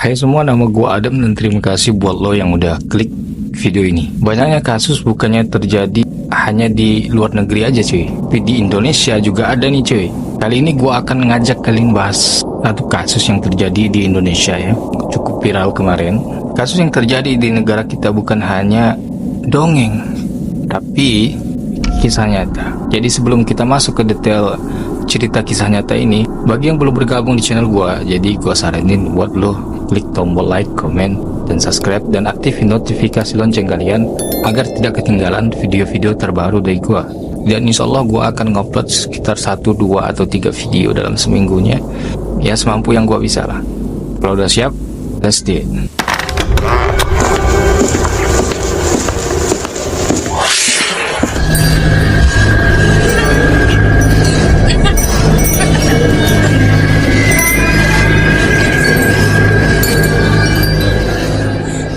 Hai semua, nama gua Adam dan terima kasih buat lo yang udah klik video ini. Banyaknya kasus bukannya terjadi hanya di luar negeri aja cuy, tapi di Indonesia juga ada nih cuy. Kali ini gua akan ngajak kalian bahas satu kasus yang terjadi di Indonesia ya, cukup viral kemarin. Kasus yang terjadi di negara kita bukan hanya dongeng, tapi kisah nyata. Jadi sebelum kita masuk ke detail cerita kisah nyata ini, bagi yang belum bergabung di channel gua, jadi gua saranin buat lo klik tombol like, comment, dan subscribe, dan aktifin notifikasi lonceng kalian agar tidak ketinggalan video-video terbaru dari gua. Dan insya Allah gua akan ngupload sekitar 1, 2, atau 3 video dalam seminggunya, ya semampu yang gua bisa lah. Kalau udah siap, let's do it.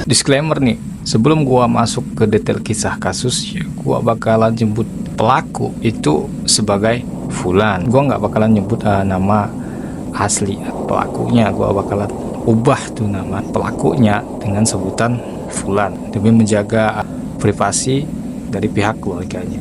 Disclaimer nih, sebelum gua masuk ke detail kisah kasus ya, gua bakalan jemput pelaku itu sebagai Fulan. Gua nggak bakalan nyebut nama asli pelakunya, gua bakalan ubah tuh nama pelakunya dengan sebutan Fulan demi menjaga privasi dari pihak keluarganya.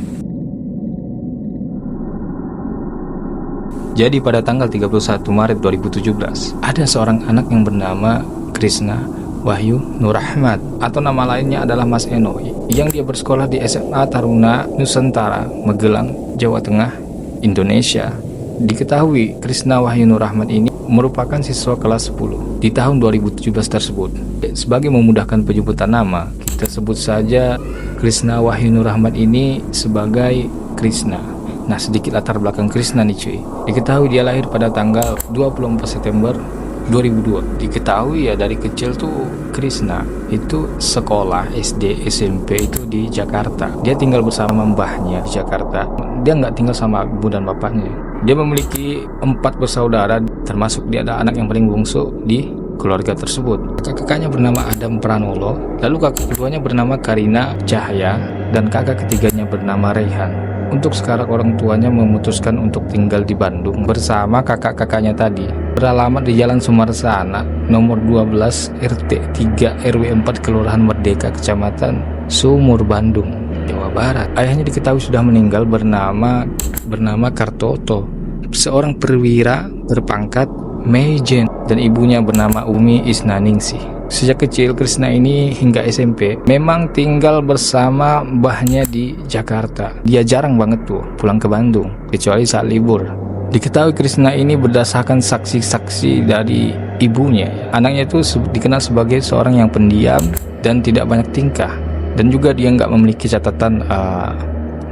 Jadi pada tanggal 31 Maret 2017 ada seorang anak yang bernama Krishna Wahyu Nur Rahmat, atau nama lainnya adalah Mas Eno, yang dia bersekolah di SMA Taruna Nusantara, Magelang, Jawa Tengah, Indonesia. Diketahui Krishna Wahyu Nur Rahmat ini merupakan siswa kelas 10 di tahun 2017 tersebut. Sebagai memudahkan penyebutan nama, kita sebut saja Krishna Wahyu Nur Rahmat ini sebagai Krishna. Nah, sedikit latar belakang Krishna nih cuy. Diketahui dia lahir pada tanggal 24 September 2002. Diketahui ya dari kecil tuh Krishna itu sekolah SD SMP itu di Jakarta. Dia tinggal bersama mbahnya di Jakarta. Dia nggak tinggal sama ibu dan bapaknya. Dia memiliki 4 bersaudara, termasuk dia ada anak yang paling bungsu di keluarga tersebut. Kakaknya bernama Adam Pranolo, lalu kakak keduanya bernama Karina Cahaya, dan kakak ketiganya bernama Rehan. Untuk sekarang orang tuanya memutuskan untuk tinggal di Bandung bersama kakak-kakaknya tadi. Beralamat di Jalan Sumarsana, nomor 12 RT 3 RW 4 Kelurahan Merdeka, Kecamatan Sumur, Bandung, Jawa Barat. Ayahnya diketahui sudah meninggal, bernama Kartoto, seorang perwira berpangkat Mejen, dan ibunya bernama Umi Isnaningsih. Sejak kecil Krishna ini hingga SMP memang tinggal bersama mbahnya di Jakarta. Dia jarang banget tuh pulang ke Bandung kecuali saat libur. Diketahui Krishna ini berdasarkan saksi-saksi dari ibunya, anaknya itu dikenal sebagai seorang yang pendiam dan tidak banyak tingkah, dan juga dia nggak memiliki catatan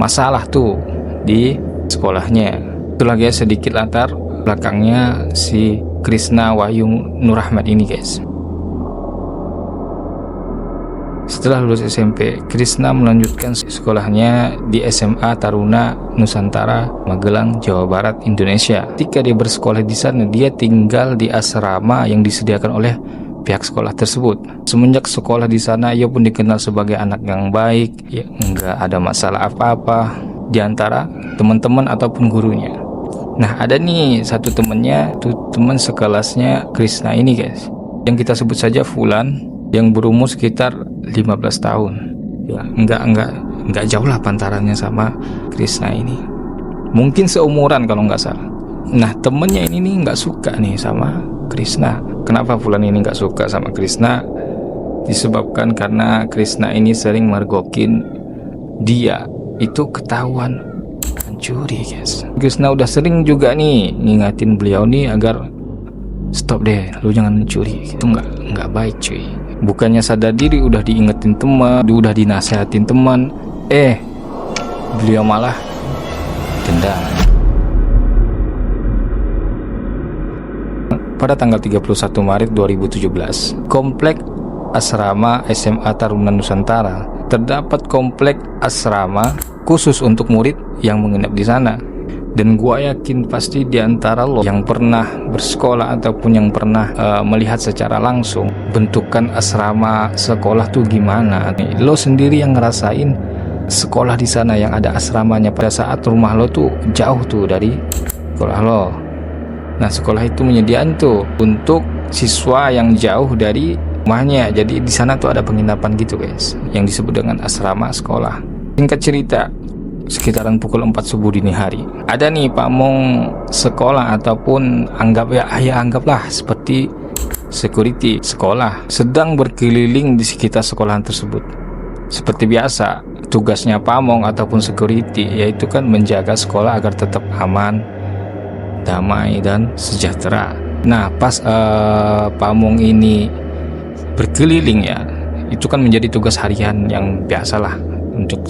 masalah tuh di sekolahnya. Itulah guys sedikit latar belakangnya si Krishna Wahyu Nur Rahmat ini guys. Setelah lulus SMP, Krishna melanjutkan sekolahnya di SMA Taruna Nusantara, Magelang, Jawa Barat, Indonesia. Ketika dia bersekolah di sana, dia tinggal di asrama yang disediakan oleh pihak sekolah tersebut. Semenjak sekolah di sana, ia pun dikenal sebagai anak yang baik, ya nggak ada masalah apa-apa di antara teman-teman ataupun gurunya. Nah, ada nih satu temennya, tuh teman sekelasnya Krishna ini guys, yang kita sebut saja Fulan, yang berumur sekitar 15 tahun. Ya, enggak jauh lah pantarannya sama Krishna ini. Mungkin seumuran kalau nggak salah. Nah, temennya ini nih nggak suka nih sama Krishna. Kenapa Fulan ini nggak suka sama Krishna? Disebabkan karena Krishna ini sering mergokin dia itu ketahuan mencuri guys. Krishna udah sering juga nih ngingatin beliau nih agar stop deh, lu jangan mencuri. Itu nggak baik cuy. Bukannya sadar diri, udah diingetin teman, udah dinasehatin teman, beliau malah dendam. Pada tanggal 31 Maret 2017, komplek asrama SMA Taruna Nusantara, terdapat komplek asrama khusus untuk murid yang menginap di sana. Dan gua yakin pasti di antara lo yang pernah bersekolah ataupun yang pernah melihat secara langsung bentukan asrama sekolah tuh gimana. Lo sendiri yang ngerasain sekolah di sana yang ada asramanya pada saat rumah lo tuh jauh tuh dari sekolah lo. Nah, sekolah itu menyediakan tuh untuk siswa yang jauh dari rumahnya. Jadi di sana tuh ada penginapan gitu guys, yang disebut dengan asrama sekolah. Singkat cerita, sekitaran pukul 4 subuh dini hari, ada nih pamong sekolah ataupun anggaplah seperti security sekolah sedang berkeliling di sekitar sekolahan tersebut. Seperti biasa, tugasnya pamong ataupun security yaitu kan menjaga sekolah agar tetap aman, damai dan sejahtera. Nah, pas pamong ini berkeliling ya, itu kan menjadi tugas harian yang biasalah untuk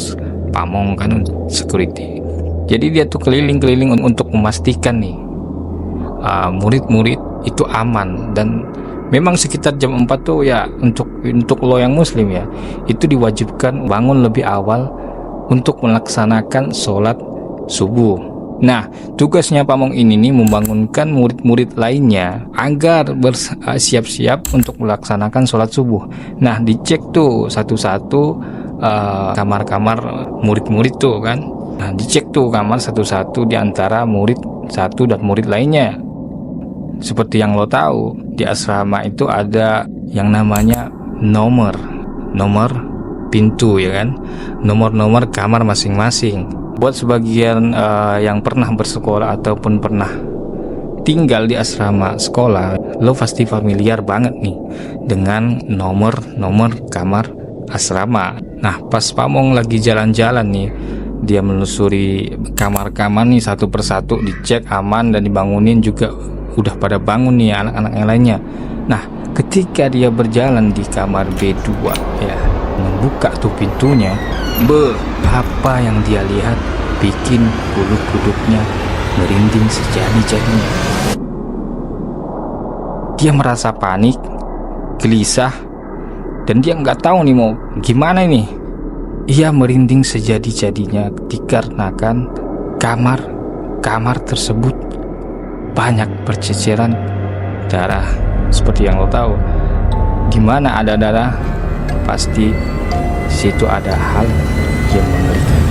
pamong kan, untuk security. Jadi dia tuh keliling-keliling untuk memastikan nih murid-murid itu aman. Dan memang sekitar jam 4 tuh ya, untuk lo yang muslim ya, itu diwajibkan bangun lebih awal untuk melaksanakan sholat subuh. Nah, tugasnya pamong ini nih membangunkan murid-murid lainnya agar bersiap-siap untuk melaksanakan sholat subuh. Nah, dicek tuh satu-satu kamar-kamar murid-murid tuh kan. Nah, dicek tuh kamar satu-satu di antara murid satu dan murid lainnya. Seperti yang lo tahu, di asrama itu ada yang namanya nomor pintu ya kan, nomor kamar masing-masing. Buat sebagian yang pernah bersekolah ataupun pernah tinggal di asrama sekolah, lo pasti familiar banget nih dengan nomor kamar asrama. Nah, pas pamong lagi jalan-jalan nih, dia menelusuri kamar-kamar nih satu persatu, dicek aman dan dibangunin juga, udah pada bangun nih anak-anak yang lainnya. Nah, ketika dia berjalan di kamar B2 ya, membuka tuh pintunya, apa yang dia lihat bikin bulu kuduknya merinding sejadi-jadinya. Dia merasa panik, gelisah, dan dia nggak tahu nih mau gimana ini. Ia merinding sejadi-jadinya dikarenakan kamar tersebut banyak berceceran darah. Seperti yang lo tahu, dimana ada darah pasti situ ada hal yang mengerikan.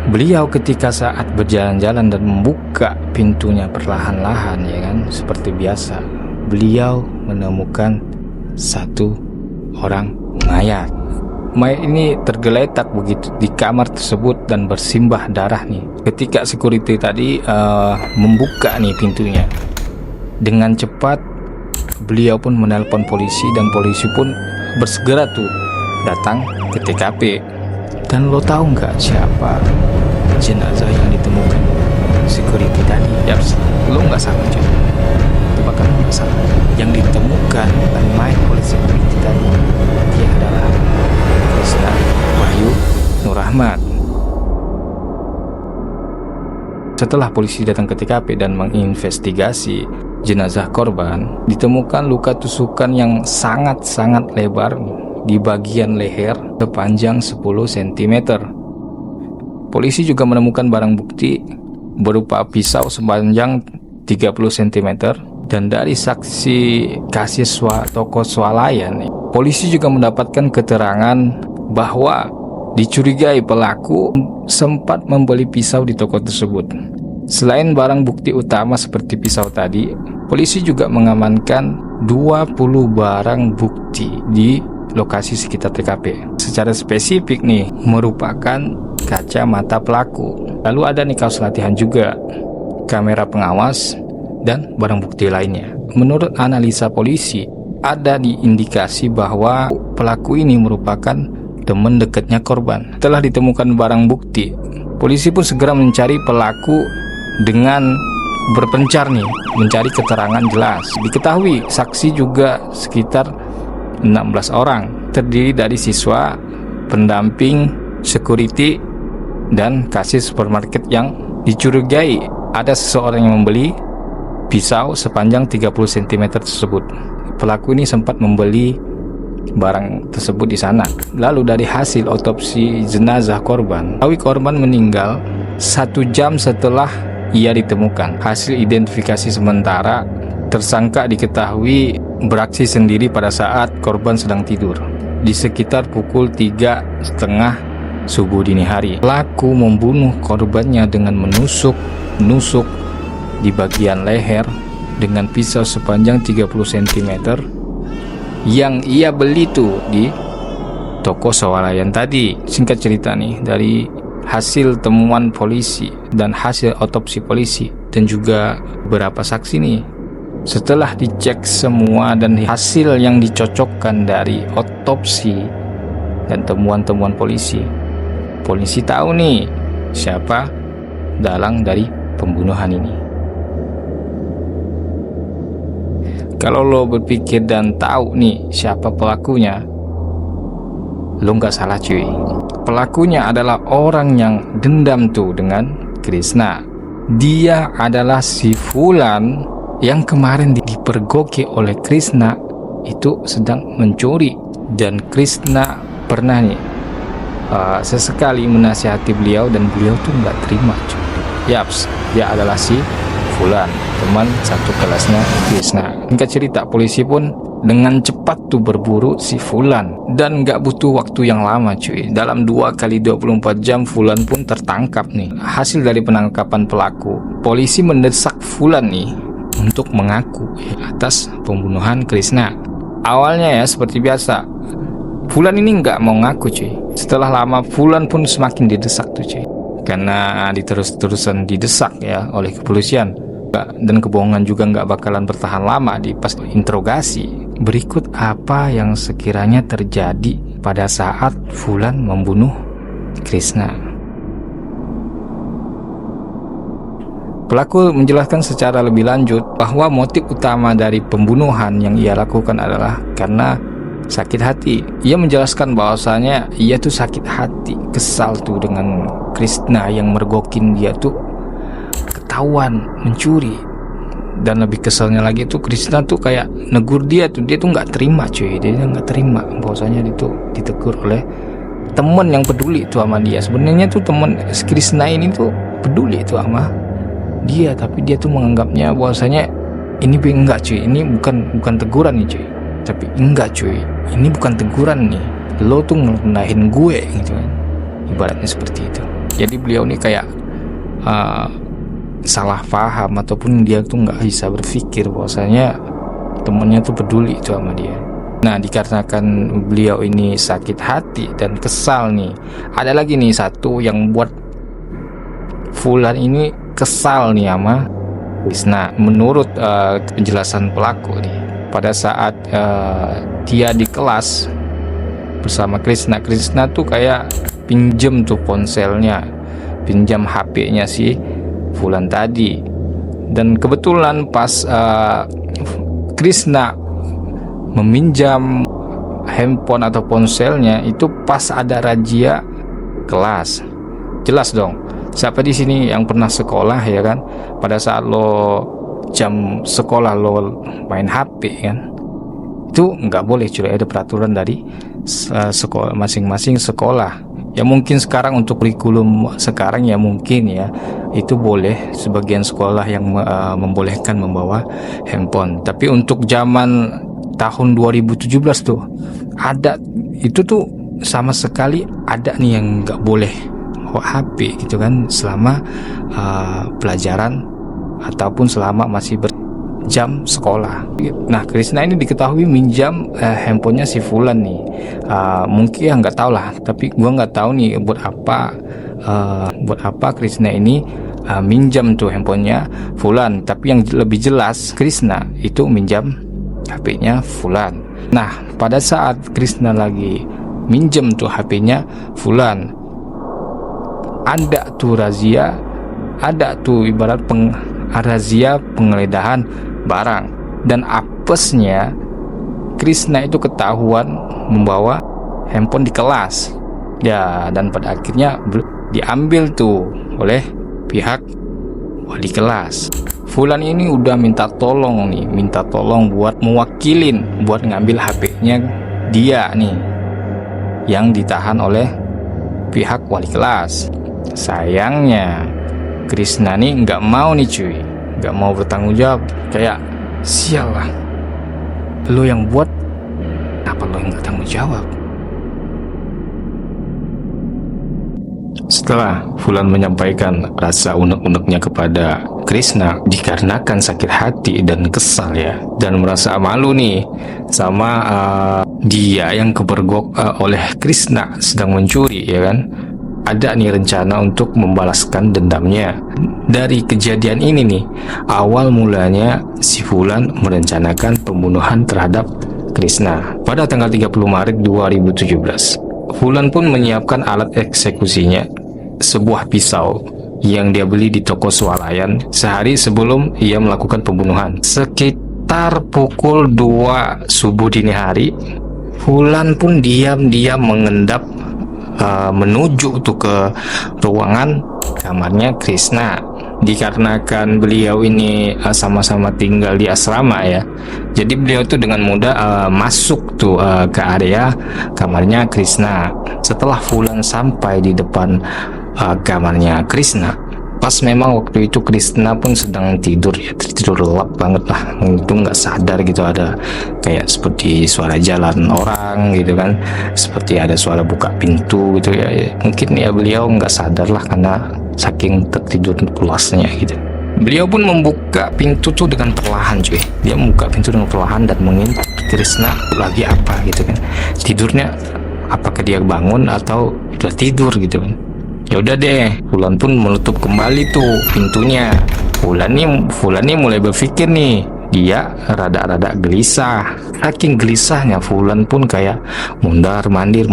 Beliau ketika saat berjalan-jalan dan membuka pintunya perlahan-lahan ya kan, seperti biasa, beliau menemukan satu orang mayat. Mayat ini tergeletak begitu di kamar tersebut dan bersimbah darah nih. Ketika security tadi membuka nih pintunya, dengan cepat beliau pun menelpon polisi dan polisi pun bersegera tuh datang ke TKP. Dan lo tahu nggak siapa jenazah yang ditemukan security tadi? Ya, lo nggak salah cuy, bahkan nggak salah. Yang ditemukan dan main oleh security tadi, dia adalah Krisna Wahyu Nurrahmat. Setelah polisi datang ke TKP dan menginvestigasi jenazah korban, ditemukan luka tusukan yang sangat-sangat lebar di bagian leher sepanjang 10 cm. Polisi juga menemukan barang bukti berupa pisau sepanjang 30 cm. Dan dari saksi kasiswa toko swalayan, polisi juga mendapatkan keterangan bahwa dicurigai pelaku sempat membeli pisau di toko tersebut. Selain barang bukti utama seperti pisau tadi, polisi juga mengamankan 20 barang bukti di lokasi sekitar TKP. Secara spesifik nih, merupakan kacamata pelaku. Lalu ada nih kaos latihan juga, kamera pengawas, dan barang bukti lainnya. Menurut analisa polisi, ada diindikasi bahwa pelaku ini merupakan teman dekatnya korban. Setelah ditemukan barang bukti, polisi pun segera mencari pelaku dengan berpencar nih, mencari keterangan jelas. Diketahui saksi juga sekitar 16 orang, terdiri dari siswa, pendamping, security, dan kasir supermarket yang dicurigai ada seseorang yang membeli pisau sepanjang 30 cm tersebut. Pelaku ini sempat membeli barang tersebut di sana. Lalu dari hasil otopsi jenazah korban, korban meninggal 1 jam setelah ia ditemukan. Hasil identifikasi sementara, tersangka diketahui beraksi sendiri pada saat korban sedang tidur di sekitar pukul 3:30 subuh dini hari. Pelaku membunuh korbannya dengan menusuk di bagian leher dengan pisau sepanjang 30 cm yang ia beli tuh di toko swalayan tadi. Singkat cerita nih, dari hasil temuan polisi dan hasil otopsi polisi dan juga beberapa saksi nih, setelah dicek semua dan hasil yang dicocokkan dari otopsi dan temuan-temuan polisi tahu nih siapa dalang dari pembunuhan ini. Kalau lo berpikir dan tahu nih siapa pelakunya, lo nggak salah cuy. Pelakunya adalah orang yang dendam tuh dengan Krishna. Dia adalah si Fulan yang kemarin dipergoki oleh Krishna itu sedang mencuri, dan Krishna pernah nih sesekali menasihati beliau dan beliau tuh nggak terima cuy. Yaps, dia adalah si Fulan, teman satu kelasnya Krishna. Singkat cerita, polisi pun dengan cepat tuh berburu si Fulan dan nggak butuh waktu yang lama cuy. Dalam 2 kali 24 jam Fulan pun tertangkap nih. Hasil dari penangkapan pelaku, polisi mendesak Fulan nih untuk mengaku atas pembunuhan Krishna. Awalnya ya seperti biasa, Fulan ini nggak mau ngaku cuy. Setelah lama Fulan pun semakin didesak tuh cuy, karena diterus-terusan didesak ya oleh kepolisian. Dan kebohongan juga nggak bakalan bertahan lama di pas interogasi. Berikut apa yang sekiranya terjadi pada saat Fulan membunuh Krishna. Pelaku menjelaskan secara lebih lanjut bahwa motif utama dari pembunuhan yang ia lakukan adalah karena sakit hati. Ia menjelaskan bahwasanya ia tuh sakit hati, kesal tuh dengan Krishna yang mergokin dia tuh ketahuan mencuri. Dan lebih kesalnya lagi tuh Krishna tuh kayak negur dia tuh nggak terima cuy. Dia nggak terima bahwasanya itu ditegur oleh temen yang peduli tuh sama dia. Sebenarnya tuh temen Krishna ini tuh peduli tuh sama dia, tapi dia tuh menganggapnya bahwasanya ini enggak cuy, ini bukan teguran nih cuy. Tapi enggak cuy, ini bukan teguran nih, lo tuh ngerendahin gue gitu kan, ibaratnya seperti itu. Jadi beliau nih kayak salah paham, ataupun dia tuh nggak bisa berpikir bahwasanya temennya tuh peduli itu sama dia. Nah, dikarenakan beliau ini sakit hati dan kesal nih, ada lagi nih satu yang buat Fulan ini kesal nih sama Krishna. Menurut penjelasan pelaku nih, pada saat dia di kelas bersama Krishna tuh kayak pinjem tuh ponselnya, pinjam HP-nya si Fulan tadi. Dan kebetulan pas Krishna meminjam handphone atau ponselnya itu pas ada razia kelas. Jelas dong, siapa di sini yang pernah sekolah ya kan, pada saat lo jam sekolah lo main HP kan, itu nggak boleh cuy. Ada peraturan dari sekolah, masing-masing sekolah. Ya mungkin sekarang untuk kurikulum sekarang ya mungkin ya itu boleh sebagian sekolah yang membolehkan membawa handphone. Tapi untuk zaman tahun 2017 tuh ada itu tuh sama sekali ada nih yang nggak boleh bawa HP gitu kan selama pelajaran ataupun selama masih jam sekolah. Nah, Krishna ini diketahui minjam handphonenya si Fulan nih. Mungkin ya nggak tahu lah, tapi gua nggak tahu nih buat apa Krishna ini minjam tuh handphonenya Fulan. Tapi yang lebih jelas Krishna itu minjam HP-nya Fulan. Nah, pada saat Krishna lagi minjam tuh HP-nya Fulan, ada tuh razia, ada tuh ibarat razia penggeledahan barang, dan apesnya Krishna itu ketahuan membawa handphone di kelas ya, dan pada akhirnya diambil tuh oleh pihak wali kelas. Fulan ini udah minta tolong buat mewakilin buat ngambil HP-nya dia nih yang ditahan oleh pihak wali kelas. Sayangnya Krishna nih nggak mau nih cuy, nggak mau bertanggung jawab. Kayak sial lah, lo yang buat, apa lo yang nggak tanggung jawab? Setelah Fulan menyampaikan rasa unek-uneknya kepada Krishna dikarenakan sakit hati dan kesal ya, dan merasa malu nih sama dia yang kepergok oleh Krishna sedang mencuri ya kan. Ada nih rencana untuk membalaskan dendamnya. Dari kejadian ini nih, awal mulanya si Fulan merencanakan pembunuhan terhadap Krishna. Pada tanggal 30 Maret 2017, Fulan pun menyiapkan alat eksekusinya, sebuah pisau yang dia beli di toko swalayan sehari sebelum ia melakukan pembunuhan. Sekitar pukul 2 subuh dini hari, Fulan pun diam-diam mengendap menuju tuh ke ruangan kamarnya Krishna. Dikarenakan beliau ini sama-sama tinggal di asrama ya, jadi beliau tuh dengan mudah masuk tuh ke area kamarnya Krishna. Setelah Fulan sampai di depan kamarnya Krishna, pas memang waktu itu Krishna pun sedang tidur ya, tidur lelap banget lah. Itu nggak sadar gitu, ada kayak seperti suara jalan orang gitu kan, seperti ada suara buka pintu gitu ya. Mungkin ya beliau nggak sadar lah karena saking tertidur pulasnya gitu. Beliau pun membuka pintu tuh dengan perlahan cuy. Dia membuka pintu dengan perlahan dan mengintip Krishna lagi apa gitu kan, tidurnya apakah dia bangun atau udah tidur gitu kan. Ya udah deh, Fulan pun menutup kembali tuh pintunya. Fulan nih mulai berpikir nih, dia rada-rada gelisah. Saking gelisahnya, Fulan pun kayak mondar-mandir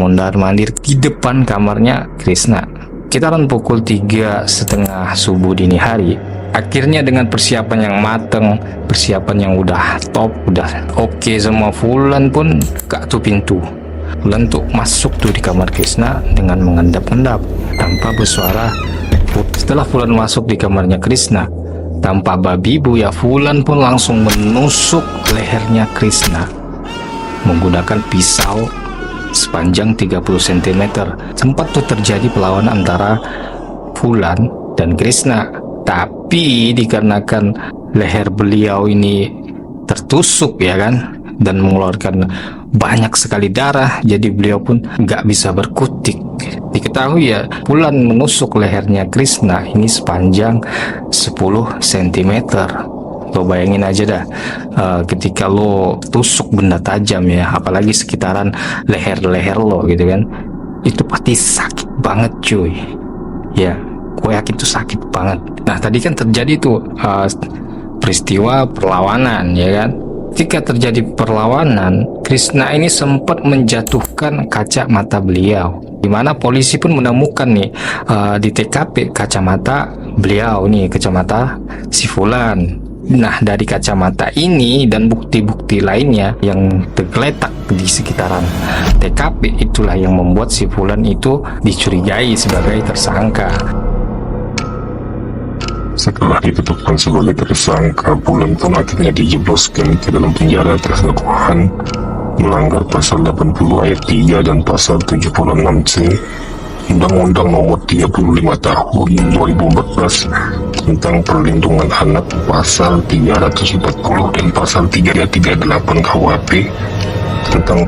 di depan kamarnya Krishna. Sekitaran pukul 3:30 subuh dini hari, akhirnya dengan persiapan yang mateng, persiapan yang udah top, udah oke semua, Fulan pun buka tuh pintu. Fulan tuh masuk tuh di kamar Krishna dengan mengendap-endap tanpa bersuara. Setelah Fulan masuk di kamarnya Krishna, tanpa babi bu ya, Fulan pun langsung menusuk lehernya Krishna menggunakan pisau sepanjang 30 cm. Sempat tuh terjadi perlawanan antara Fulan dan Krishna, tapi dikarenakan leher beliau ini tertusuk ya kan, dan mengeluarkan banyak sekali darah, jadi beliau pun nggak bisa berkutik. Diketahui ya, Fulan menusuk lehernya Krishna ini sepanjang 10 cm. Lo bayangin aja dah, ketika lo tusuk benda tajam ya, apalagi sekitaran leher lo gitu kan, itu pasti sakit banget cuy. Ya, gue yakin itu sakit banget. Nah tadi kan terjadi tuh peristiwa perlawanan ya kan. Ketika terjadi perlawanan, Krishna ini sempat menjatuhkan kaca mata beliau, di mana polisi pun menemukan nih di TKP kacamata beliau nih, kacamata si Fulan. Nah dari kacamata ini dan bukti-bukti lainnya yang tergeletak di sekitaran TKP, itulah yang membuat si Fulan itu dicurigai sebagai tersangka. Setelah ditetapkan sebagai tersangka, Fulan pun akhirnya dijebloskan ke dalam penjara atas dakwaan melanggar pasal 80 ayat 3 dan pasal 76C Undang-Undang Nomor 35 Tahun 2014 tentang Perlindungan Anak, pasal 340 dan pasal 338 KUHP tentang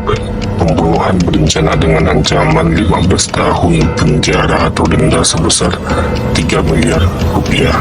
pembunuhan berencana dengan ancaman 15 tahun penjara atau denda sebesar 3 miliar rupiah.